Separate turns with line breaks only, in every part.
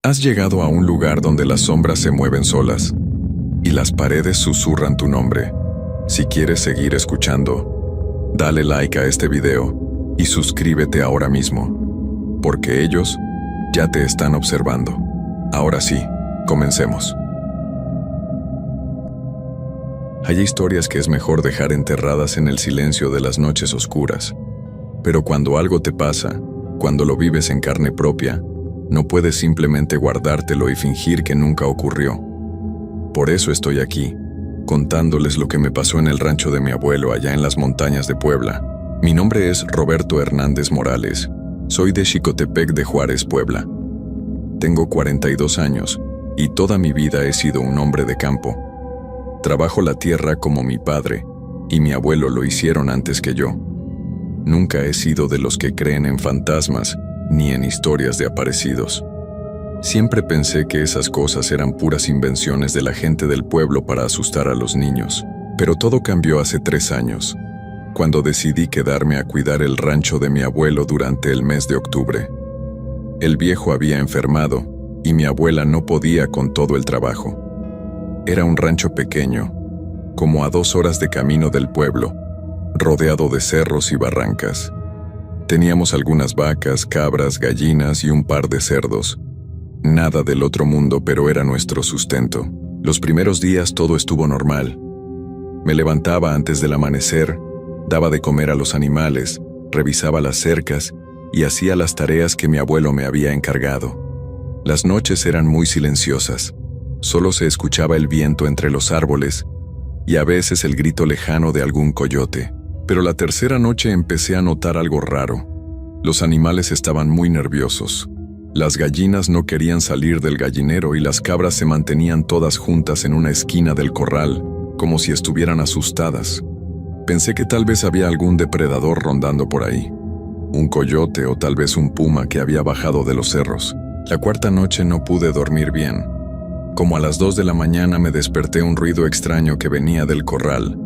Has llegado a un lugar donde las sombras se mueven solas y las paredes susurran tu nombre. Si quieres seguir escuchando, dale like a este video y suscríbete ahora mismo, porque ellos ya te están observando. Ahora sí, comencemos. Hay historias que es mejor dejar enterradas en el silencio de las noches oscuras, pero cuando algo te pasa, cuando lo vives en carne propia, no puedes simplemente guardártelo y fingir que nunca ocurrió. Por eso estoy aquí, contándoles lo que me pasó en el rancho de mi abuelo allá en las montañas de Puebla. Mi nombre es Roberto Hernández Morales. Soy de Xicotepec de Juárez, Puebla. Tengo 42 años y toda mi vida he sido un hombre de campo. Trabajo la tierra como mi padre y mi abuelo lo hicieron antes que yo. Nunca he sido de los que creen en fantasmas ni en historias de aparecidos. Siempre pensé que esas cosas eran puras invenciones de la gente del pueblo para asustar a los niños. Pero todo cambió hace 3 años, cuando decidí quedarme a cuidar el rancho de mi abuelo durante el mes de octubre. El viejo había enfermado y mi abuela no podía con todo el trabajo. Era un rancho pequeño, como a 2 horas de camino del pueblo, rodeado de cerros y barrancas. Teníamos algunas vacas, cabras, gallinas y un par de cerdos. Nada del otro mundo, pero era nuestro sustento. Los primeros días todo estuvo normal. Me levantaba antes del amanecer, daba de comer a los animales, revisaba las cercas y hacía las tareas que mi abuelo me había encargado. Las noches eran muy silenciosas. Solo se escuchaba el viento entre los árboles y a veces el grito lejano de algún coyote. Pero la tercera noche empecé a notar algo raro. Los animales estaban muy nerviosos. Las gallinas no querían salir del gallinero y las cabras se mantenían todas juntas en una esquina del corral, como si estuvieran asustadas. Pensé que tal vez había algún depredador rondando por ahí. Un coyote o tal vez un puma que había bajado de los cerros. La cuarta noche no pude dormir bien. Como a las 2 de la mañana me desperté un ruido extraño que venía del corral.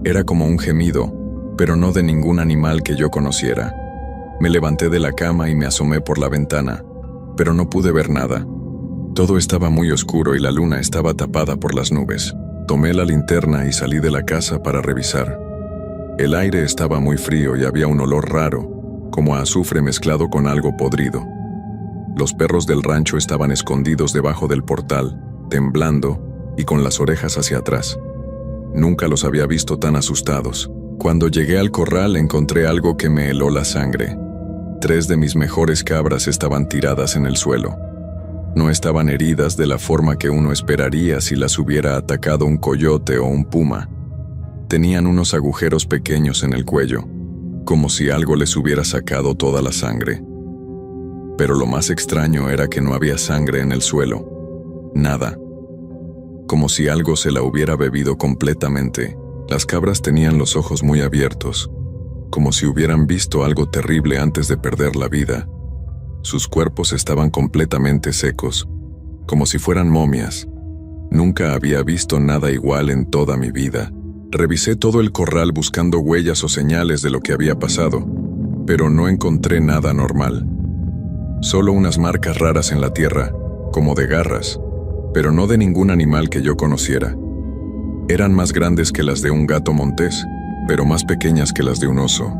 Era como un gemido, pero no de ningún animal que yo conociera. Me levanté de la cama y me asomé por la ventana, pero no pude ver nada. Todo estaba muy oscuro y la luna estaba tapada por las nubes. Tomé la linterna y salí de la casa para revisar. El aire estaba muy frío y había un olor raro, como a azufre mezclado con algo podrido. Los perros del rancho estaban escondidos debajo del portal, temblando y con las orejas hacia atrás. Nunca los había visto tan asustados. Cuando llegué al corral encontré algo que me heló la sangre. 3 de mis mejores cabras estaban tiradas en el suelo. No estaban heridas de la forma que uno esperaría si las hubiera atacado un coyote o un puma. Tenían unos agujeros pequeños en el cuello, como si algo les hubiera sacado toda la sangre. Pero lo más extraño era que no había sangre en el suelo. Nada. Como si algo se la hubiera bebido completamente. Las cabras tenían los ojos muy abiertos, como si hubieran visto algo terrible antes de perder la vida. Sus cuerpos estaban completamente secos, como si fueran momias. Nunca había visto nada igual en toda mi vida. Revisé todo el corral buscando huellas o señales de lo que había pasado, pero no encontré nada normal. Solo unas marcas raras en la tierra, como de garras, pero no de ningún animal que yo conociera. Eran más grandes que las de un gato montés, pero más pequeñas que las de un oso,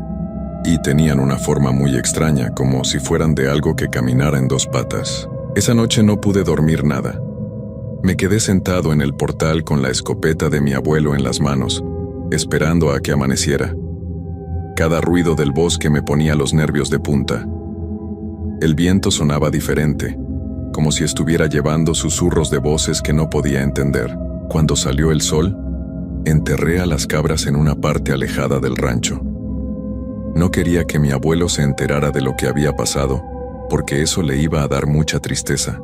y tenían una forma muy extraña, como si fueran de algo que caminara en 2 patas. Esa noche no pude dormir nada. Me quedé sentado en el portal con la escopeta de mi abuelo en las manos, esperando a que amaneciera. Cada ruido del bosque me ponía los nervios de punta. El viento sonaba diferente, como si estuviera llevando susurros de voces que no podía entender. Cuando salió el sol, enterré a las cabras en una parte alejada del rancho. No quería que mi abuelo se enterara de lo que había pasado, porque eso le iba a dar mucha tristeza.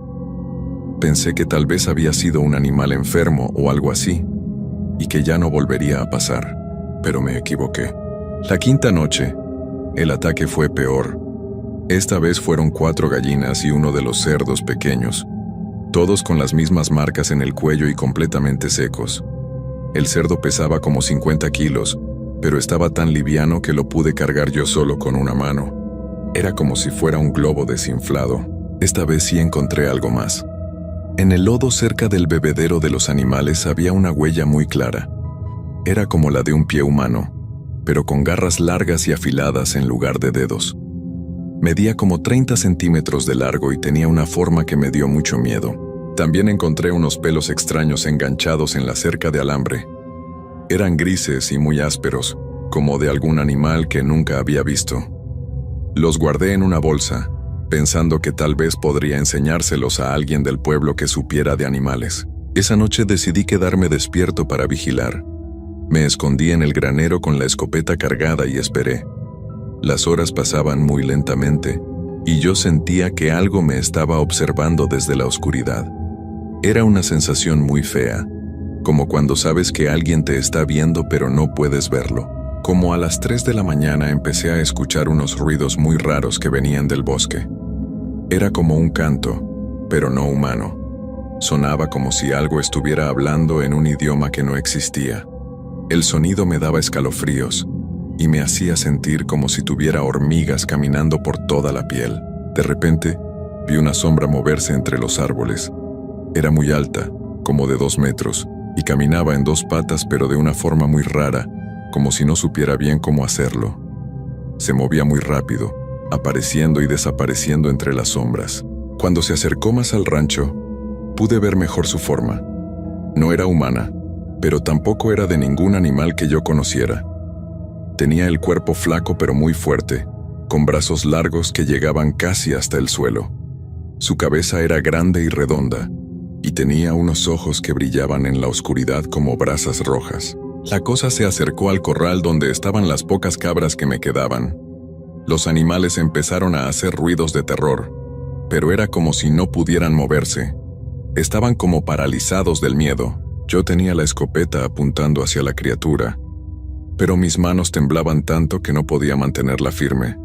Pensé que tal vez había sido un animal enfermo o algo así, y que ya no volvería a pasar, pero me equivoqué. La quinta noche, el ataque fue peor. Esta vez fueron 4 gallinas y uno de los cerdos pequeños, todos con las mismas marcas en el cuello y completamente secos. El cerdo pesaba como 50 kilos, pero estaba tan liviano que lo pude cargar yo solo con una mano. Era como si fuera un globo desinflado. Esta vez sí encontré algo más. En el lodo cerca del bebedero de los animales había una huella muy clara. Era como la de un pie humano, pero con garras largas y afiladas en lugar de dedos. Medía como 30 centímetros de largo y tenía una forma que me dio mucho miedo. También encontré unos pelos extraños enganchados en la cerca de alambre. Eran grises y muy ásperos, como de algún animal que nunca había visto. Los guardé en una bolsa, pensando que tal vez podría enseñárselos a alguien del pueblo que supiera de animales. Esa noche decidí quedarme despierto para vigilar. Me escondí en el granero con la escopeta cargada y esperé. Las horas pasaban muy lentamente, y yo sentía que algo me estaba observando desde la oscuridad. Era una sensación muy fea, como cuando sabes que alguien te está viendo pero no puedes verlo. Como a las 3 de la mañana empecé a escuchar unos ruidos muy raros que venían del bosque. Era como un canto, pero no humano. Sonaba como si algo estuviera hablando en un idioma que no existía. El sonido me daba escalofríos y me hacía sentir como si tuviera hormigas caminando por toda la piel. De repente, vi una sombra moverse entre los árboles. Era muy alta, como de 2 metros, y caminaba en 2 patas pero de una forma muy rara, como si no supiera bien cómo hacerlo. Se movía muy rápido, apareciendo y desapareciendo entre las sombras. Cuando se acercó más al rancho, pude ver mejor su forma. No era humana, pero tampoco era de ningún animal que yo conociera. Tenía el cuerpo flaco pero muy fuerte, con brazos largos que llegaban casi hasta el suelo. Su cabeza era grande y redonda, y tenía unos ojos que brillaban en la oscuridad como brasas rojas. La cosa se acercó al corral donde estaban las pocas cabras que me quedaban. Los animales empezaron a hacer ruidos de terror, pero era como si no pudieran moverse. Estaban como paralizados del miedo. Yo tenía la escopeta apuntando hacia la criatura, pero mis manos temblaban tanto que no podía mantenerla firme.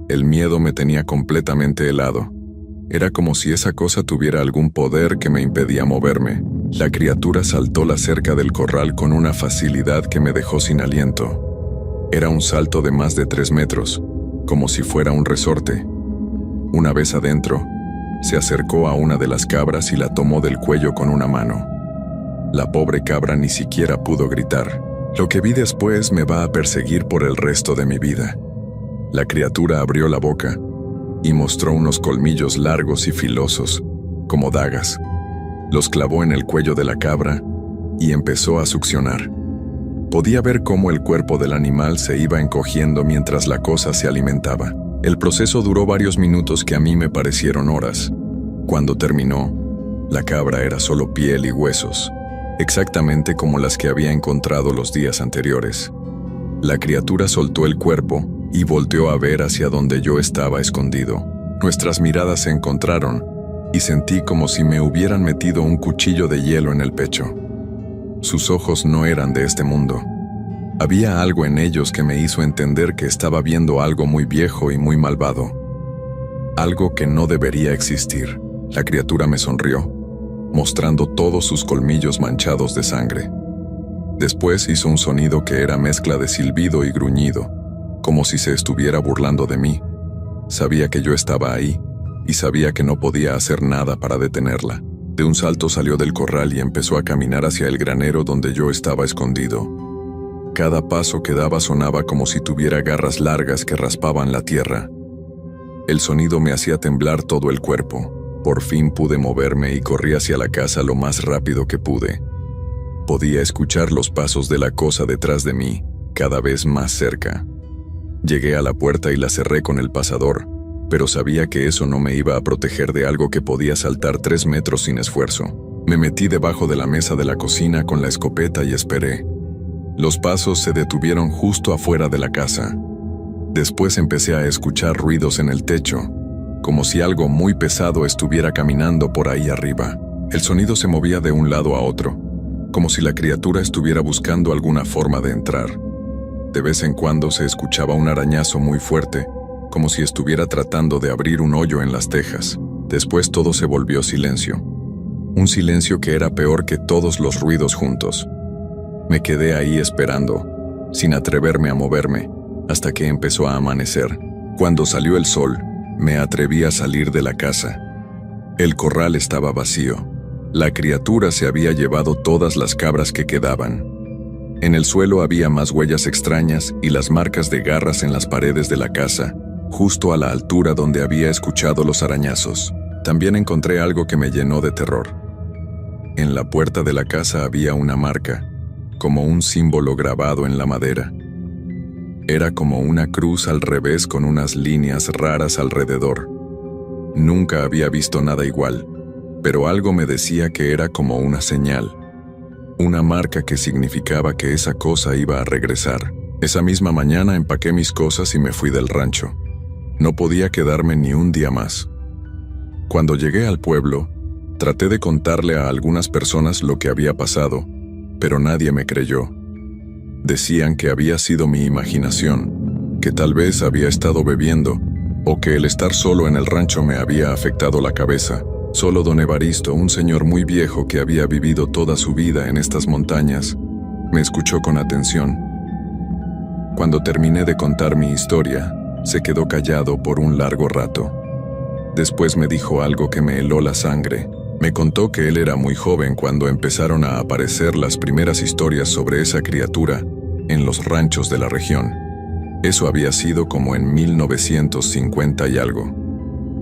El miedo me tenía completamente helado. Era como si esa cosa tuviera algún poder que me impedía moverme. La criatura saltó la cerca del corral con una facilidad que me dejó sin aliento. Era un salto de más de 3 metros, como si fuera un resorte. Una vez adentro, se acercó a una de las cabras y la tomó del cuello con una mano. La pobre cabra ni siquiera pudo gritar. Lo que vi después me va a perseguir por el resto de mi vida. La criatura abrió la boca y mostró unos colmillos largos y filosos, como dagas. Los clavó en el cuello de la cabra y empezó a succionar. Podía ver cómo el cuerpo del animal se iba encogiendo mientras la cosa se alimentaba. El proceso duró varios minutos que a mí me parecieron horas. Cuando terminó, la cabra era solo piel y huesos, exactamente como las que había encontrado los días anteriores. La criatura soltó el cuerpo y volteó a ver hacia donde yo estaba escondido. Nuestras miradas se encontraron y sentí como si me hubieran metido un cuchillo de hielo en el pecho. Sus ojos no eran de este mundo. Había algo en ellos que me hizo entender que estaba viendo algo muy viejo y muy malvado. Algo que no debería existir. La criatura me sonrió, mostrando todos sus colmillos manchados de sangre. Después hizo un sonido que era mezcla de silbido y gruñido, como si se estuviera burlando de mí. Sabía que yo estaba ahí, y sabía que no podía hacer nada para detenerla. De un salto salió del corral y empezó a caminar hacia el granero donde yo estaba escondido. Cada paso que daba sonaba como si tuviera garras largas que raspaban la tierra. El sonido me hacía temblar todo el cuerpo. Por fin pude moverme y corrí hacia la casa lo más rápido que pude. Podía escuchar los pasos de la cosa detrás de mí, cada vez más cerca. Llegué a la puerta y la cerré con el pasador, pero sabía que eso no me iba a proteger de algo que podía saltar 3 metros sin esfuerzo. Me metí debajo de la mesa de la cocina con la escopeta y esperé. Los pasos se detuvieron justo afuera de la casa. Después empecé a escuchar ruidos en el techo, como si algo muy pesado estuviera caminando por ahí arriba. El sonido se movía de un lado a otro, como si la criatura estuviera buscando alguna forma de entrar. De vez en cuando se escuchaba un arañazo muy fuerte, como si estuviera tratando de abrir un hoyo en las tejas. Después todo se volvió silencio. Un silencio que era peor que todos los ruidos juntos. Me quedé ahí esperando, sin atreverme a moverme, hasta que empezó a amanecer. Cuando salió el sol, me atreví a salir de la casa. El corral estaba vacío. La criatura se había llevado todas las cabras que quedaban. En el suelo había más huellas extrañas y las marcas de garras en las paredes de la casa, justo a la altura donde había escuchado los arañazos. También encontré algo que me llenó de terror. En la puerta de la casa había una marca, como un símbolo grabado en la madera. Era como una cruz al revés con unas líneas raras alrededor. Nunca había visto nada igual, pero algo me decía que era como una señal. Una marca que significaba que esa cosa iba a regresar. Esa misma mañana empaqué mis cosas y me fui del rancho. No podía quedarme ni un día más. Cuando llegué al pueblo, traté de contarle a algunas personas lo que había pasado, pero nadie me creyó. Decían que había sido mi imaginación, que tal vez había estado bebiendo, o que el estar solo en el rancho me había afectado la cabeza. Solo don Evaristo, un señor muy viejo que había vivido toda su vida en estas montañas, me escuchó con atención. Cuando terminé de contar mi historia, se quedó callado por un largo rato. Después me dijo algo que me heló la sangre. Me contó que él era muy joven cuando empezaron a aparecer las primeras historias sobre esa criatura en los ranchos de la región. Eso había sido como en 1950 y algo.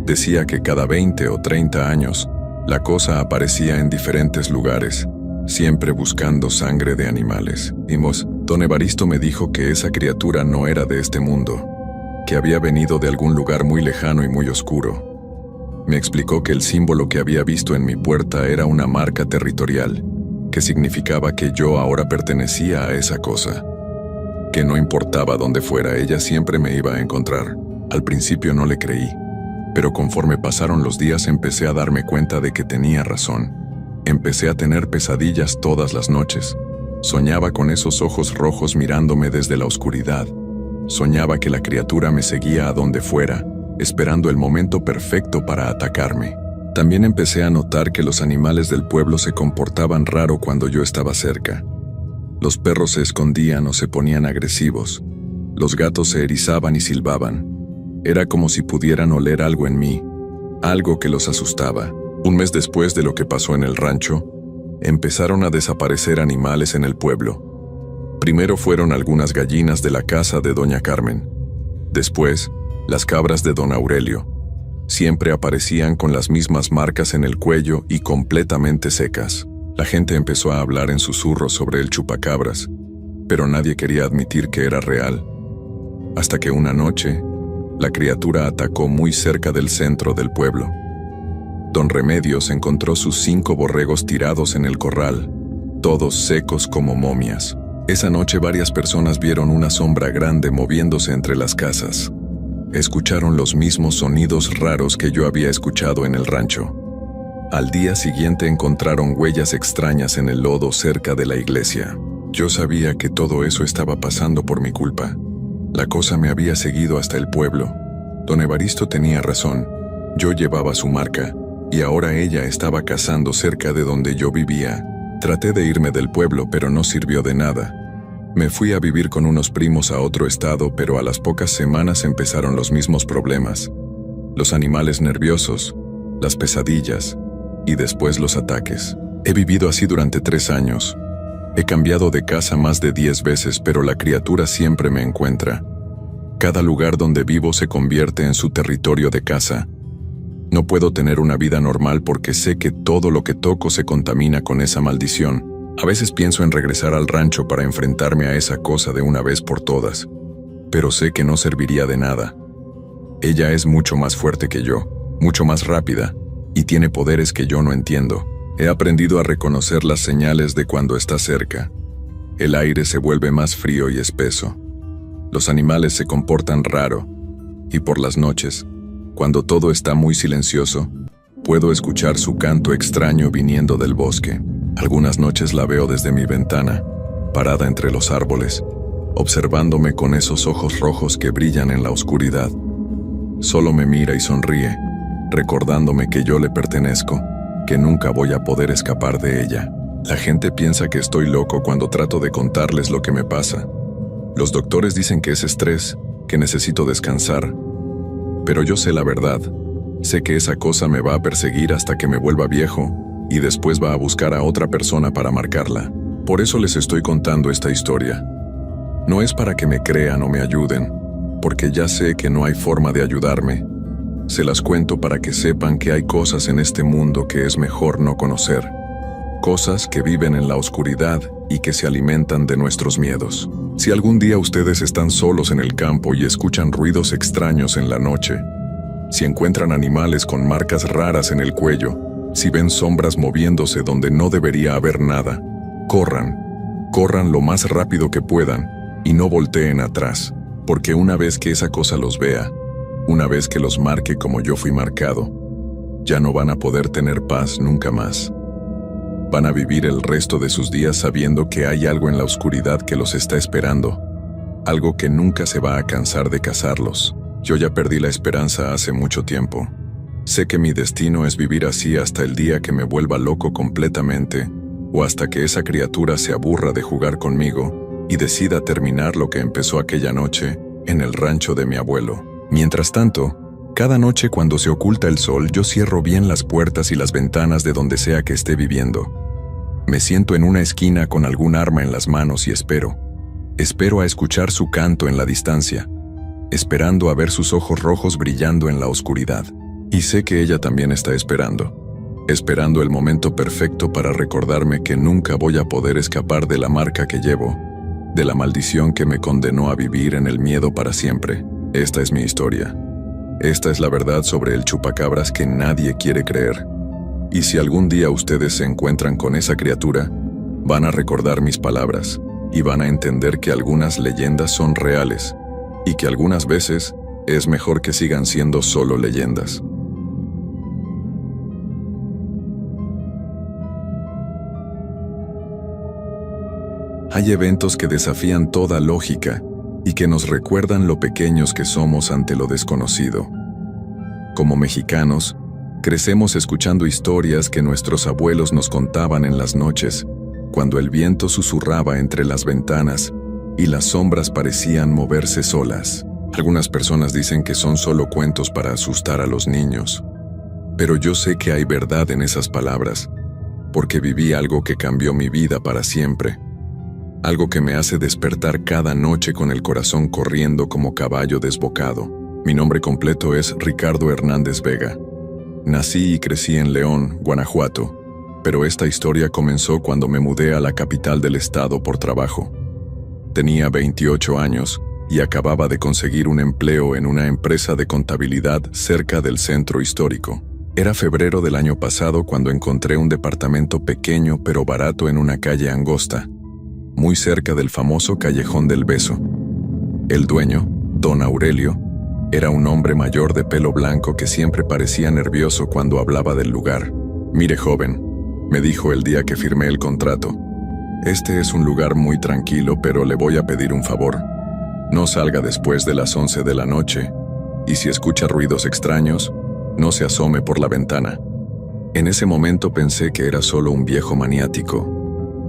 Decía que cada 20 o 30 años, la cosa aparecía en diferentes lugares, siempre buscando sangre de animales. Don Evaristo me dijo que esa criatura no era de este mundo, que había venido de algún lugar muy lejano y muy oscuro. Me explicó que el símbolo que había visto en mi puerta era una marca territorial, que significaba que yo ahora pertenecía a esa cosa. Que no importaba dónde fuera, ella siempre me iba a encontrar. Al principio no le creí, pero conforme pasaron los días empecé a darme cuenta de que tenía razón. Empecé a tener pesadillas todas las noches. Soñaba con esos ojos rojos mirándome desde la oscuridad. Soñaba que la criatura me seguía a donde fuera, esperando el momento perfecto para atacarme. También empecé a notar que los animales del pueblo se comportaban raro cuando yo estaba cerca. Los perros se escondían o se ponían agresivos. Los gatos se erizaban y silbaban. Era como si pudieran oler algo en mí, algo que los asustaba. Un mes después de lo que pasó en el rancho, empezaron a desaparecer animales en el pueblo. Primero fueron algunas gallinas de la casa de doña Carmen. Después, las cabras de don Aurelio. Siempre aparecían con las mismas marcas en el cuello y completamente secas. La gente empezó a hablar en susurros sobre el chupacabras, pero nadie quería admitir que era real. Hasta que una noche, la criatura atacó muy cerca del centro del pueblo. Don Remedios encontró sus 5 borregos tirados en el corral, todos secos como momias. Esa noche varias personas vieron una sombra grande moviéndose entre las casas. Escucharon los mismos sonidos raros que yo había escuchado en el rancho. Al día siguiente encontraron huellas extrañas en el lodo cerca de la iglesia. Yo sabía que todo eso estaba pasando por mi culpa. La cosa me había seguido hasta el pueblo. Don Evaristo tenía razón. Yo llevaba su marca, y ahora ella estaba cazando cerca de donde yo vivía. Traté de irme del pueblo, pero no sirvió de nada. Me fui a vivir con unos primos a otro estado, pero a las pocas semanas empezaron los mismos problemas. Los animales nerviosos, las pesadillas, y después los ataques. He vivido así durante 3 años. He cambiado de casa más de 10 veces, pero la criatura siempre me encuentra. Cada lugar donde vivo se convierte en su territorio de casa. No puedo tener una vida normal porque sé que todo lo que toco se contamina con esa maldición. A veces pienso en regresar al rancho para enfrentarme a esa cosa de una vez por todas, pero sé que no serviría de nada. Ella es mucho más fuerte que yo, mucho más rápida, y tiene poderes que yo no entiendo. He aprendido a reconocer las señales de cuando está cerca. El aire se vuelve más frío y espeso. Los animales se comportan raro, y por las noches, cuando todo está muy silencioso, puedo escuchar su canto extraño viniendo del bosque. Algunas noches la veo desde mi ventana, parada entre los árboles, observándome con esos ojos rojos que brillan en la oscuridad. Solo me mira y sonríe, recordándome que yo le pertenezco, que nunca voy a poder escapar de ella. La gente piensa que estoy loco cuando trato de contarles lo que me pasa. Los doctores dicen que es estrés, que necesito descansar. Pero yo sé la verdad. Sé que esa cosa me va a perseguir hasta que me vuelva viejo, y después va a buscar a otra persona para marcarla. Por eso les estoy contando esta historia. No es para que me crean o me ayuden, porque ya sé que no hay forma de ayudarme. Se las cuento para que sepan que hay cosas en este mundo que es mejor no conocer. Cosas que viven en la oscuridad y que se alimentan de nuestros miedos. Si algún día ustedes están solos en el campo y escuchan ruidos extraños en la noche, si encuentran animales con marcas raras en el cuello, si ven sombras moviéndose donde no debería haber nada, corran lo más rápido que puedan y no volteen atrás, porque una vez que esa cosa los vea, una vez que los marque como yo fui marcado, ya no van a poder tener paz nunca más. Van a vivir el resto de sus días sabiendo que hay algo en la oscuridad que los está esperando, algo que nunca se va a cansar de cazarlos. Yo ya perdí la esperanza hace mucho tiempo. Sé que mi destino es vivir así hasta el día que me vuelva loco completamente, o hasta que esa criatura se aburra de jugar conmigo y decida terminar lo que empezó aquella noche en el rancho de mi abuelo. Mientras tanto, cada noche cuando se oculta el sol, yo cierro bien las puertas y las ventanas de donde sea que esté viviendo. Me siento en una esquina con algún arma en las manos y espero a escuchar su canto en la distancia, esperando a ver sus ojos rojos brillando en la oscuridad. Y sé que ella también está esperando el momento perfecto para recordarme que nunca voy a poder escapar de la marca que llevo, de la maldición que me condenó a vivir en el miedo para siempre. Esta es mi historia. Esta es la verdad sobre el chupacabras que nadie quiere creer. Y si algún día ustedes se encuentran con esa criatura, van a recordar mis palabras y van a entender que algunas leyendas son reales y que algunas veces es mejor que sigan siendo solo leyendas. Hay eventos que desafían toda lógica y que nos recuerdan lo pequeños que somos ante lo desconocido. Como mexicanos, crecemos escuchando historias que nuestros abuelos nos contaban en las noches, cuando el viento susurraba entre las ventanas y las sombras parecían moverse solas. Algunas personas dicen que son solo cuentos para asustar a los niños, pero yo sé que hay verdad en esas palabras, porque viví algo que cambió mi vida para siempre. Algo que me hace despertar cada noche con el corazón corriendo como caballo desbocado. Mi nombre completo es Ricardo Hernández Vega. Nací y crecí en León, Guanajuato, pero esta historia comenzó cuando me mudé a la capital del estado por trabajo. Tenía 28 años y acababa de conseguir un empleo en una empresa de contabilidad cerca del centro histórico. Era febrero del año pasado cuando encontré un departamento pequeño pero barato en una calle angosta, muy cerca del famoso Callejón del Beso. El dueño, don Aurelio, era un hombre mayor de pelo blanco que siempre parecía nervioso cuando hablaba del lugar. «Mire, joven», me dijo el día que firmé el contrato, «este es un lugar muy tranquilo, pero le voy a pedir un favor. No salga después de las 11 de la noche, y si escucha ruidos extraños, no se asome por la ventana». En ese momento pensé que era solo un viejo maniático.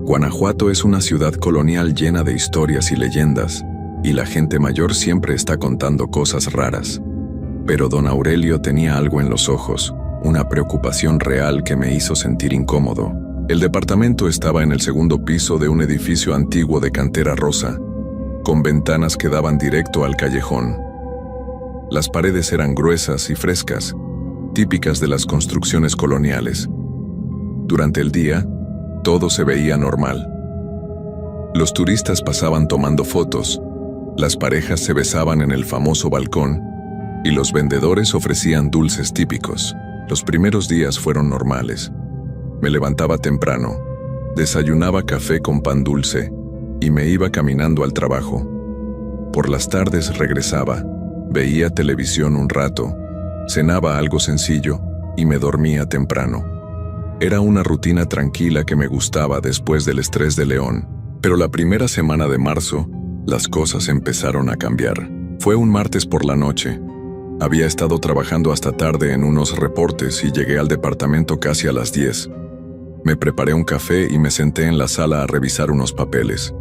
Guanajuato es una ciudad colonial llena de historias y leyendas, y la gente mayor siempre está contando cosas raras. Pero don Aurelio tenía algo en los ojos, una preocupación real que me hizo sentir incómodo. El departamento estaba en el segundo piso de un edificio antiguo de cantera rosa, con ventanas que daban directo al callejón. Las paredes eran gruesas y frescas, típicas de las construcciones coloniales. Durante el día, todo se veía normal. Los turistas pasaban tomando fotos, las parejas se besaban en el famoso balcón y los vendedores ofrecían dulces típicos. Los primeros días fueron normales. Me levantaba temprano, desayunaba café con pan dulce y me iba caminando al trabajo. Por las tardes regresaba, veía televisión un rato, cenaba algo sencillo y me dormía temprano. Era una rutina tranquila que me gustaba después del estrés de León, pero la primera semana de marzo, las cosas empezaron a cambiar. Fue un martes por la noche. Había estado trabajando hasta tarde en unos reportes y llegué al departamento casi a las 10. Me preparé un café y me senté en la sala a revisar unos papeles.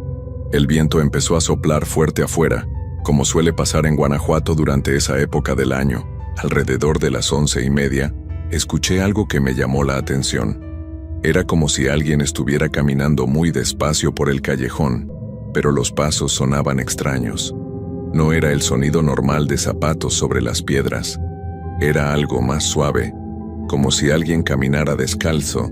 El viento empezó a soplar fuerte afuera, como suele pasar en Guanajuato durante esa época del año. Alrededor de las 11:30, escuché algo que me llamó la atención. Era como si alguien estuviera caminando muy despacio por el callejón, pero los pasos sonaban extraños. No era el sonido normal de zapatos sobre las piedras. Era algo más suave, como si alguien caminara descalzo,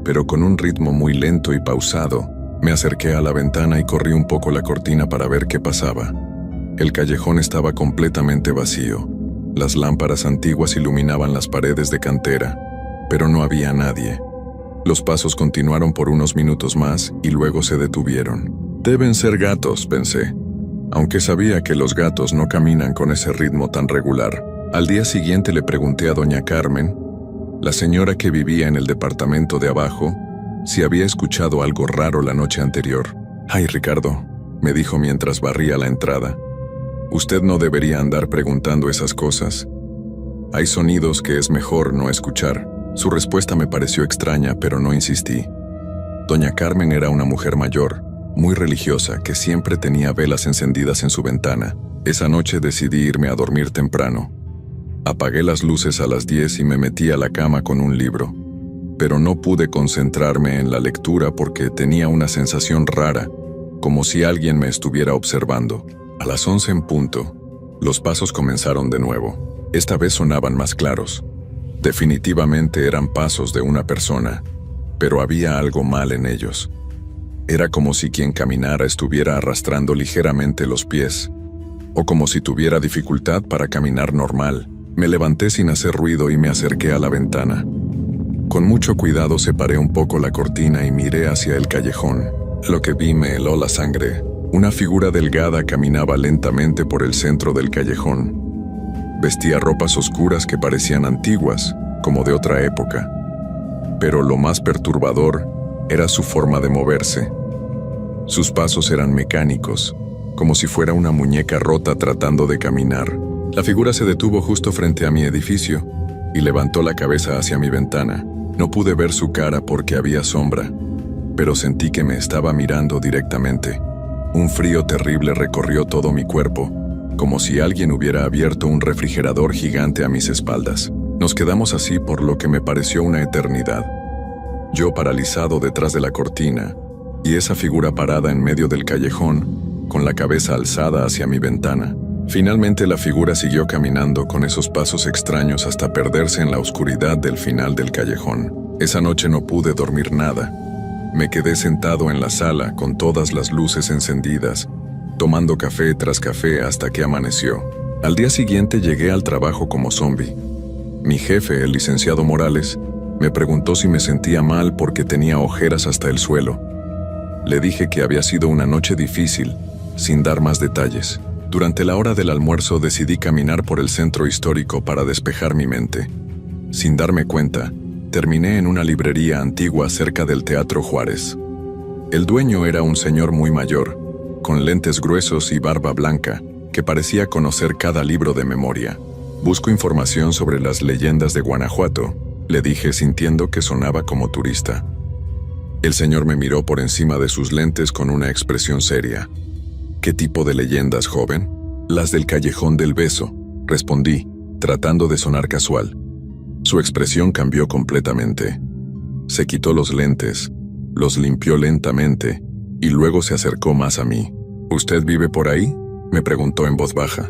pero con un ritmo muy lento y pausado. Me acerqué a la ventana y corrí un poco la cortina para ver qué pasaba. El callejón estaba completamente vacío. Las lámparas antiguas iluminaban las paredes de cantera, pero no había nadie. Los pasos continuaron por unos minutos más y luego se detuvieron. Deben ser gatos, pensé, aunque sabía que los gatos no caminan con ese ritmo tan regular. Al día siguiente le pregunté a doña Carmen, la señora que vivía en el departamento de abajo, si había escuchado algo raro la noche anterior. «Ay, Ricardo», me dijo mientras barría la entrada, «usted no debería andar preguntando esas cosas. Hay sonidos que es mejor no escuchar». Su respuesta me pareció extraña, pero no insistí. Doña Carmen era una mujer mayor, muy religiosa, que siempre tenía velas encendidas en su ventana. Esa noche decidí irme a dormir temprano. Apagué las luces a las 10 y me metí a la cama con un libro. Pero no pude concentrarme en la lectura porque tenía una sensación rara, como si alguien me estuviera observando. A las 11 en punto, los pasos comenzaron de nuevo. Esta vez sonaban más claros. Definitivamente eran pasos de una persona, pero había algo mal en ellos. Era como si quien caminara estuviera arrastrando ligeramente los pies, o como si tuviera dificultad para caminar normal. Me levanté sin hacer ruido y me acerqué a la ventana. Con mucho cuidado separé un poco la cortina y miré hacia el callejón. Lo que vi me heló la sangre. Una figura delgada caminaba lentamente por el centro del callejón. Vestía ropas oscuras que parecían antiguas, como de otra época. Pero lo más perturbador era su forma de moverse. Sus pasos eran mecánicos, como si fuera una muñeca rota tratando de caminar. La figura se detuvo justo frente a mi edificio y levantó la cabeza hacia mi ventana. No pude ver su cara porque había sombra, pero sentí que me estaba mirando directamente. Un frío terrible recorrió todo mi cuerpo, como si alguien hubiera abierto un refrigerador gigante a mis espaldas. Nos quedamos así por lo que me pareció una eternidad. Yo paralizado detrás de la cortina, y esa figura parada en medio del callejón, con la cabeza alzada hacia mi ventana. Finalmente la figura siguió caminando con esos pasos extraños hasta perderse en la oscuridad del final del callejón. Esa noche no pude dormir nada. Me quedé sentado en la sala con todas las luces encendidas, tomando café tras café hasta que amaneció. Al día siguiente llegué al trabajo como zombi. Mi jefe, el licenciado Morales, me preguntó si me sentía mal porque tenía ojeras hasta el suelo. Le dije que había sido una noche difícil, sin dar más detalles. Durante la hora del almuerzo decidí caminar por el centro histórico para despejar mi mente. Sin darme cuenta, terminé en una librería antigua cerca del Teatro Juárez. El dueño era un señor muy mayor, con lentes gruesos y barba blanca, que parecía conocer cada libro de memoria. «Busco información sobre las leyendas de Guanajuato», le dije sintiendo que sonaba como turista. El señor me miró por encima de sus lentes con una expresión seria. «¿Qué tipo de leyendas, joven?» «Las del Callejón del Beso», respondí, tratando de sonar casual. Su expresión cambió completamente. Se quitó los lentes, los limpió lentamente, y luego se acercó más a mí. «¿Usted vive por ahí?», me preguntó en voz baja.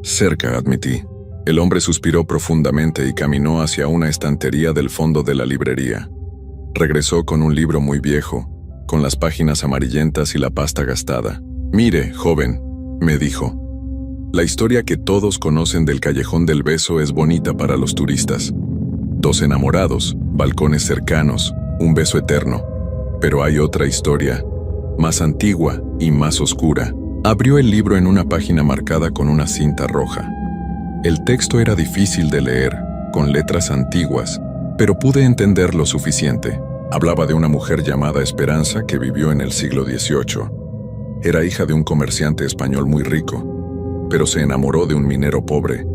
«Cerca», admití. El hombre suspiró profundamente y caminó hacia una estantería del fondo de la librería. Regresó con un libro muy viejo, con las páginas amarillentas y la pasta gastada. «Mire, joven», me dijo. «La historia que todos conocen del Callejón del Beso es bonita para los turistas. 2 enamorados, balcones cercanos, un beso eterno. Pero hay otra historia, más antigua y más oscura». Abrió el libro en una página marcada con una cinta roja. El texto era difícil de leer, con letras antiguas, pero pude entender lo suficiente. Hablaba de una mujer llamada Esperanza que vivió en el siglo XVIII. Era hija de un comerciante español muy rico, pero se enamoró de un minero pobre.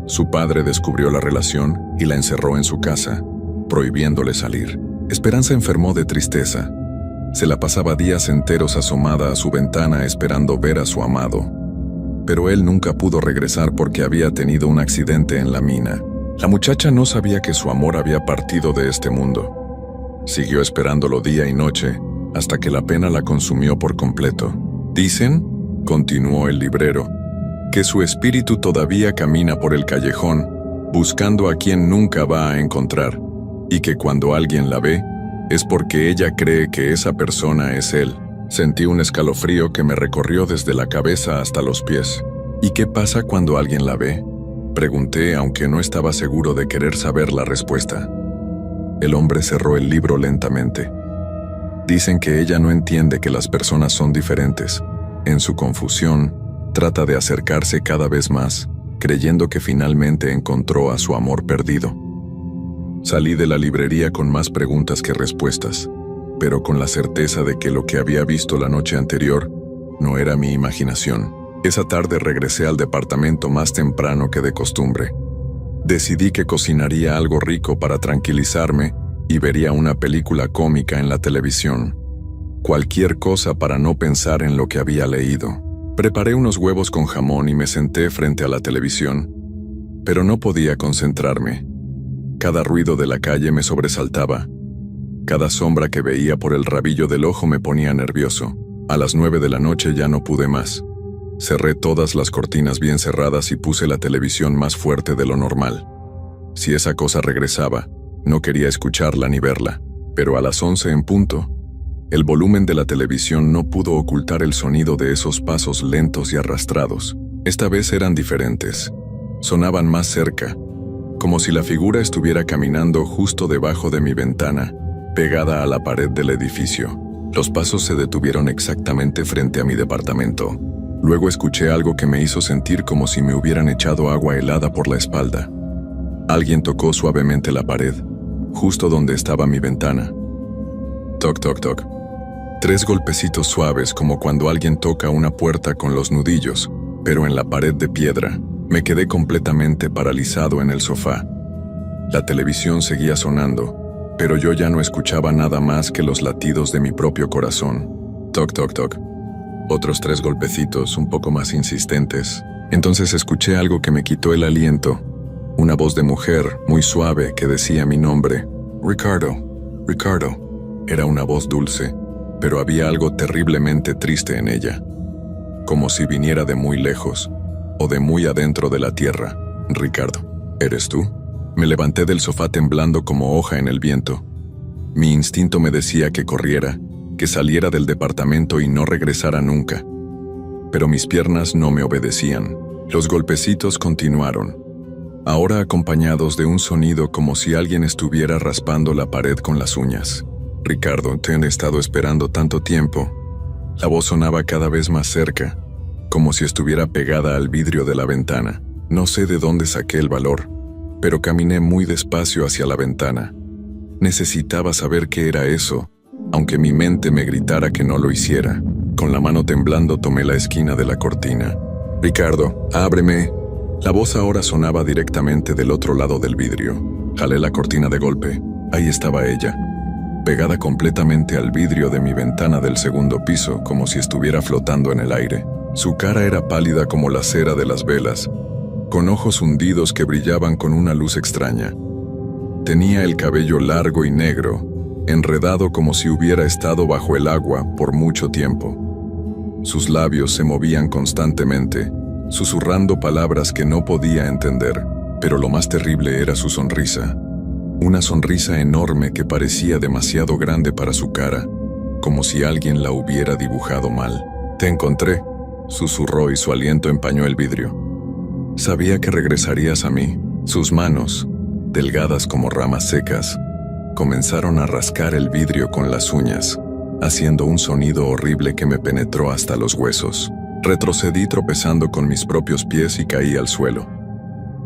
Su padre descubrió la relación y la encerró en su casa, prohibiéndole salir. Esperanza enfermó de tristeza. Se la pasaba días enteros asomada a su ventana esperando ver a su amado. pero él nunca pudo regresar porque había tenido un accidente en la mina. La muchacha no sabía que su amor había partido de este mundo. Siguió esperándolo día y noche, hasta que la pena la consumió por completo. Dicen, continuó el librero, que su espíritu todavía camina por el callejón, buscando a quien nunca va a encontrar, y que cuando alguien la ve, es porque ella cree que esa persona es él. Sentí un escalofrío que me recorrió desde la cabeza hasta los pies. ¿Y qué pasa cuando alguien la ve?, pregunté, aunque no estaba seguro de querer saber la respuesta. El hombre cerró el libro lentamente. Dicen que ella no entiende que las personas son diferentes. En su confusión, trata de acercarse cada vez más, creyendo que finalmente encontró a su amor perdido. Salí de la librería con más preguntas que respuestas, pero con la certeza de que lo que había visto la noche anterior no era mi imaginación. Esa tarde regresé al departamento más temprano que de costumbre. Decidí que cocinaría algo rico para tranquilizarme y vería una película cómica en la televisión. Cualquier cosa para no pensar en lo que había leído. Preparé unos huevos con jamón y me senté frente a la televisión, pero no podía concentrarme. Cada ruido de la calle me sobresaltaba. Cada sombra que veía por el rabillo del ojo me ponía nervioso. A las 9 de la noche ya no pude más. Cerré todas las cortinas bien cerradas y puse la televisión más fuerte de lo normal. Si esa cosa regresaba, no quería escucharla ni verla, pero a las 11 en punto, el volumen de la televisión no pudo ocultar el sonido de esos pasos lentos y arrastrados. Esta vez eran diferentes. Sonaban más cerca, como si la figura estuviera caminando justo debajo de mi ventana, pegada a la pared del edificio. Los pasos se detuvieron exactamente frente a mi departamento. Luego escuché algo que me hizo sentir como si me hubieran echado agua helada por la espalda. Alguien tocó suavemente la pared, justo donde estaba mi ventana. Toc, toc, toc. 3 golpecitos suaves como cuando alguien toca una puerta con los nudillos, pero en la pared de piedra. Me quedé completamente paralizado en el sofá. La televisión seguía sonando, pero yo ya no escuchaba nada más que los latidos de mi propio corazón. Toc, toc, toc. Otros 3 golpecitos, un poco más insistentes. Entonces escuché algo que me quitó el aliento. Una voz de mujer, muy suave, que decía mi nombre. Ricardo, Ricardo. Era una voz dulce, pero había algo terriblemente triste en ella. Como si viniera de muy lejos, o de muy adentro de la tierra. Ricardo, ¿eres tú? Me levanté del sofá temblando como hoja en el viento. Mi instinto me decía que corriera, que saliera del departamento y no regresara nunca. Pero mis piernas no me obedecían. Los golpecitos continuaron, ahora acompañados de un sonido como si alguien estuviera raspando la pared con las uñas. Ricardo, te han estado esperando tanto tiempo. La voz sonaba cada vez más cerca, como si estuviera pegada al vidrio de la ventana. No sé de dónde saqué el valor, pero caminé muy despacio hacia la ventana. Necesitaba saber qué era eso, aunque mi mente me gritara que no lo hiciera. Con la mano temblando tomé la esquina de la cortina. Ricardo, ábreme. La voz ahora sonaba directamente del otro lado del vidrio. Jalé la cortina de golpe. Ahí estaba ella, pegada completamente al vidrio de mi ventana del segundo piso, como si estuviera flotando en el aire. Su cara era pálida como la cera de las velas, con ojos hundidos que brillaban con una luz extraña. Tenía el cabello largo y negro, enredado como si hubiera estado bajo el agua por mucho tiempo. Sus labios se movían constantemente, susurrando palabras que no podía entender, pero lo más terrible era su sonrisa. Una sonrisa enorme que parecía demasiado grande para su cara, como si alguien la hubiera dibujado mal. Te encontré, susurró y su aliento empañó el vidrio. Sabía que regresarías a mí. Sus manos, delgadas como ramas secas, comenzaron a rascar el vidrio con las uñas, haciendo un sonido horrible que me penetró hasta los huesos. Retrocedí tropezando con mis propios pies y caí al suelo.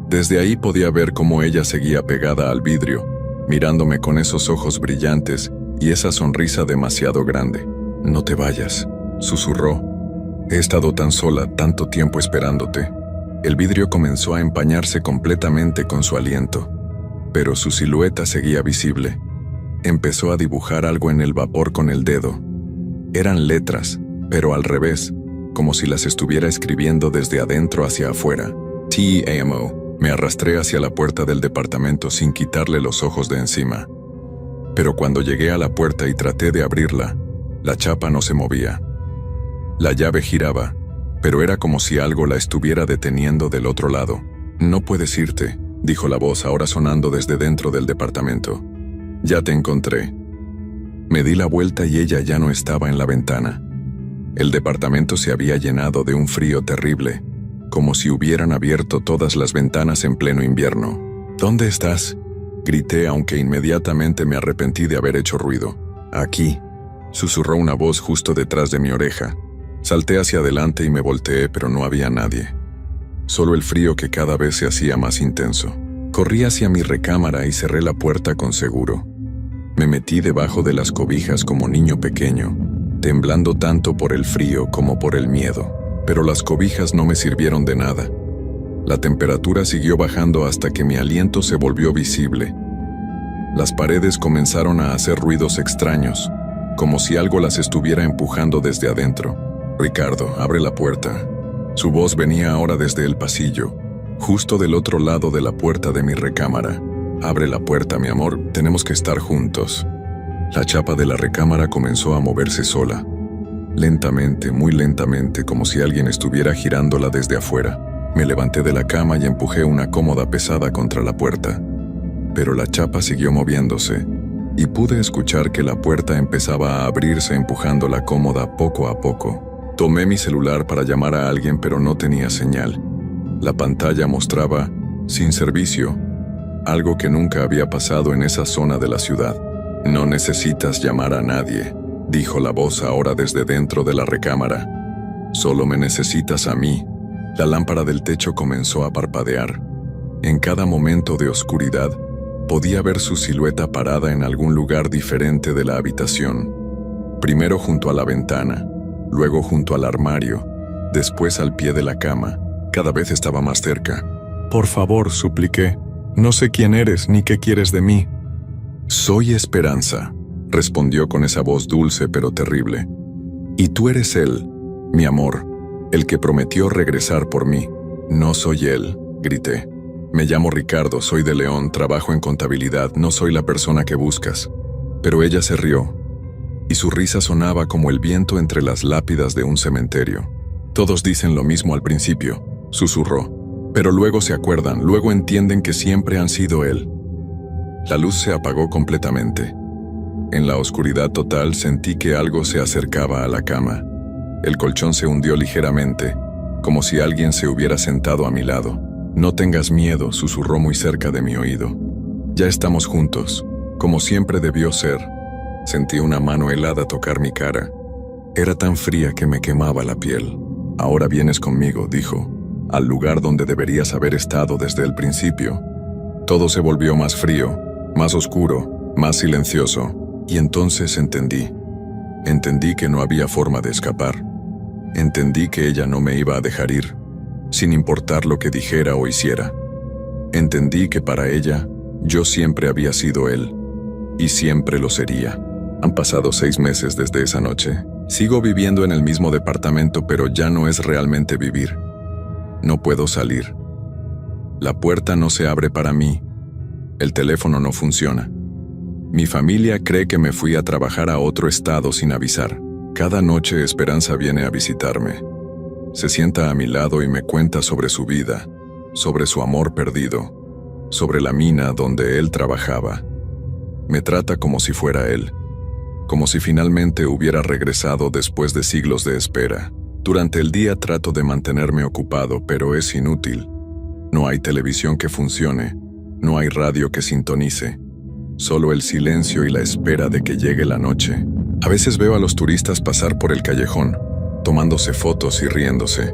Desde ahí podía ver cómo ella seguía pegada al vidrio, mirándome con esos ojos brillantes y esa sonrisa demasiado grande. No te vayas, susurró. He estado tan sola tanto tiempo esperándote. El vidrio comenzó a empañarse completamente con su aliento, pero su silueta seguía visible. Empezó a dibujar algo en el vapor con el dedo. Eran letras, pero al revés, como si las estuviera escribiendo desde adentro hacia afuera. TAMO. Me arrastré hacia la puerta del departamento sin quitarle los ojos de encima. Pero cuando llegué a la puerta y traté de abrirla, la chapa no se movía. La llave giraba, pero era como si algo la estuviera deteniendo del otro lado. «No puedes irte», dijo la voz ahora sonando desde dentro del departamento. «Ya te encontré». Me di la vuelta y ella ya no estaba en la ventana. El departamento se había llenado de un frío terrible, como si hubieran abierto todas las ventanas en pleno invierno. «¿Dónde estás?», grité, aunque inmediatamente me arrepentí de haber hecho ruido. «Aquí», susurró una voz justo detrás de mi oreja. Salté hacia adelante y me volteé, pero no había nadie. Solo el frío que cada vez se hacía más intenso. Corrí hacia mi recámara y cerré la puerta con seguro. Me metí debajo de las cobijas como niño pequeño, temblando tanto por el frío como por el miedo. Pero las cobijas no me sirvieron de nada. La temperatura siguió bajando hasta que mi aliento se volvió visible. Las paredes comenzaron a hacer ruidos extraños, como si algo las estuviera empujando desde adentro. «Ricardo, abre la puerta». Su voz venía ahora desde el pasillo, justo del otro lado de la puerta de mi recámara. «Abre la puerta, mi amor, tenemos que estar juntos». La chapa de la recámara comenzó a moverse sola. Lentamente, muy lentamente, como si alguien estuviera girándola desde afuera. Me levanté de la cama y empujé una cómoda pesada contra la puerta. Pero la chapa siguió moviéndose, y pude escuchar que la puerta empezaba a abrirse empujando la cómoda poco a poco. Tomé mi celular para llamar a alguien, pero no tenía señal. La pantalla mostraba «sin servicio», algo que nunca había pasado en esa zona de la ciudad. «No necesitas llamar a nadie», dijo la voz ahora desde dentro de la recámara. «Solo me necesitas a mí». La lámpara del techo comenzó a parpadear. En cada momento de oscuridad, podía ver su silueta parada en algún lugar diferente de la habitación. Primero junto a la ventana, luego junto al armario, después al pie de la cama. Cada vez estaba más cerca. «Por favor», supliqué. «No sé quién eres ni qué quieres de mí». «Soy Esperanza», respondió con esa voz dulce pero terrible. «Y tú eres él, mi amor, el que prometió regresar por mí». «No soy él», grité. «Me llamo Ricardo, soy de León, trabajo en contabilidad, no soy la persona que buscas». Pero ella se rió, y su risa sonaba como el viento entre las lápidas de un cementerio. «Todos dicen lo mismo al principio», susurró. «Pero luego se acuerdan, luego entienden que siempre han sido él». La luz se apagó completamente. En la oscuridad total sentí que algo se acercaba a la cama. El colchón se hundió ligeramente, como si alguien se hubiera sentado a mi lado. «No tengas miedo», susurró muy cerca de mi oído. «Ya estamos juntos, como siempre debió ser». Sentí una mano helada tocar mi cara. Era tan fría que me quemaba la piel. «Ahora vienes conmigo», dijo, «al lugar donde deberías haber estado desde el principio». Todo se volvió más frío, más oscuro, más silencioso, y entonces entendí. Entendí que no había forma de escapar. Entendí que ella no me iba a dejar ir, sin importar lo que dijera o hiciera. Entendí que para ella, yo siempre había sido él, y siempre lo sería. Han pasado 6 meses desde esa noche. Sigo viviendo en el mismo departamento, pero ya no es realmente vivir. No puedo salir. La puerta no se abre para mí. El teléfono no funciona. Mi familia cree que me fui a trabajar a otro estado sin avisar. Cada noche Esperanza viene a visitarme. Se sienta a mi lado y me cuenta sobre su vida, sobre su amor perdido, sobre la mina donde él trabajaba. Me trata como si fuera él, como si finalmente hubiera regresado después de siglos de espera. Durante el día trato de mantenerme ocupado, pero es inútil. No hay televisión que funcione, no hay radio que sintonice, solo el silencio y la espera de que llegue la noche. A veces veo a los turistas pasar por el callejón, tomándose fotos y riéndose.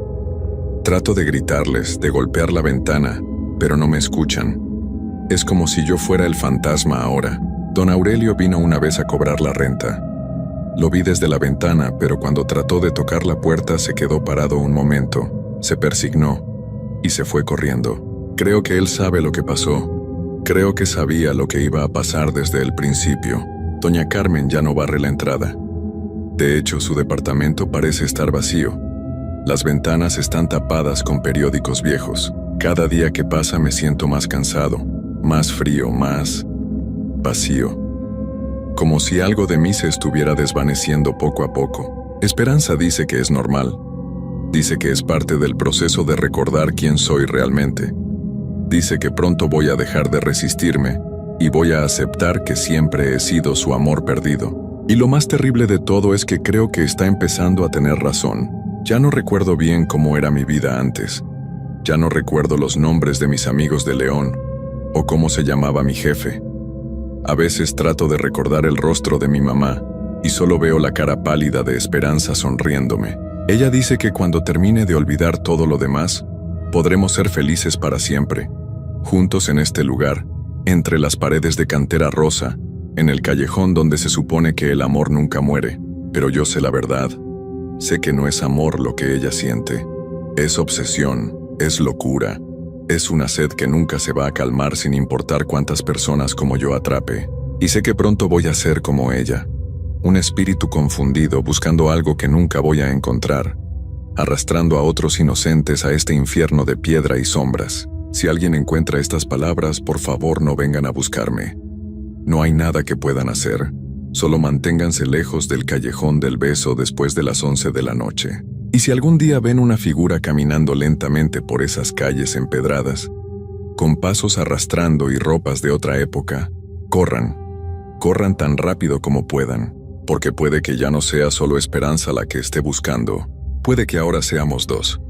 Trato de gritarles, de golpear la ventana, pero no me escuchan. Es como si yo fuera el fantasma ahora. Don Aurelio vino una vez a cobrar la renta. Lo vi desde la ventana, pero cuando trató de tocar la puerta se quedó parado un momento, se persignó y se fue corriendo. Creo que él sabe lo que pasó. Creo que sabía lo que iba a pasar desde el principio. Doña Carmen ya no barre la entrada. De hecho, su departamento parece estar vacío. Las ventanas están tapadas con periódicos viejos. Cada día que pasa me siento más cansado, más frío, más vacío. Como si algo de mí se estuviera desvaneciendo poco a poco. Esperanza dice que es normal. Dice que es parte del proceso de recordar quién soy realmente. Dice que pronto voy a dejar de resistirme y voy a aceptar que siempre he sido su amor perdido. Y lo más terrible de todo es que creo que está empezando a tener razón. Ya no recuerdo bien cómo era mi vida antes. Ya no recuerdo los nombres de mis amigos de León o cómo se llamaba mi jefe. A veces trato de recordar el rostro de mi mamá y solo veo la cara pálida de Esperanza sonriéndome. Ella dice que cuando termine de olvidar todo lo demás, podremos ser felices para siempre, juntos en este lugar, entre las paredes de cantera rosa, en el callejón donde se supone que el amor nunca muere. Pero yo sé la verdad. Sé que no es amor lo que ella siente. Es obsesión, es locura. Es una sed que nunca se va a calmar sin importar cuántas personas como yo atrape. Y sé que pronto voy a ser como ella. Un espíritu confundido buscando algo que nunca voy a encontrar, arrastrando a otros inocentes a este infierno de piedra y sombras. Si alguien encuentra estas palabras, por favor no vengan a buscarme. No hay nada que puedan hacer. Solo manténganse lejos del callejón del beso después de las 11 de la noche. Y si algún día ven una figura caminando lentamente por esas calles empedradas, con pasos arrastrando y ropas de otra época, corran. Corran tan rápido como puedan, porque puede que ya no sea solo Esperanza la que esté buscando. Puede que ahora seamos dos.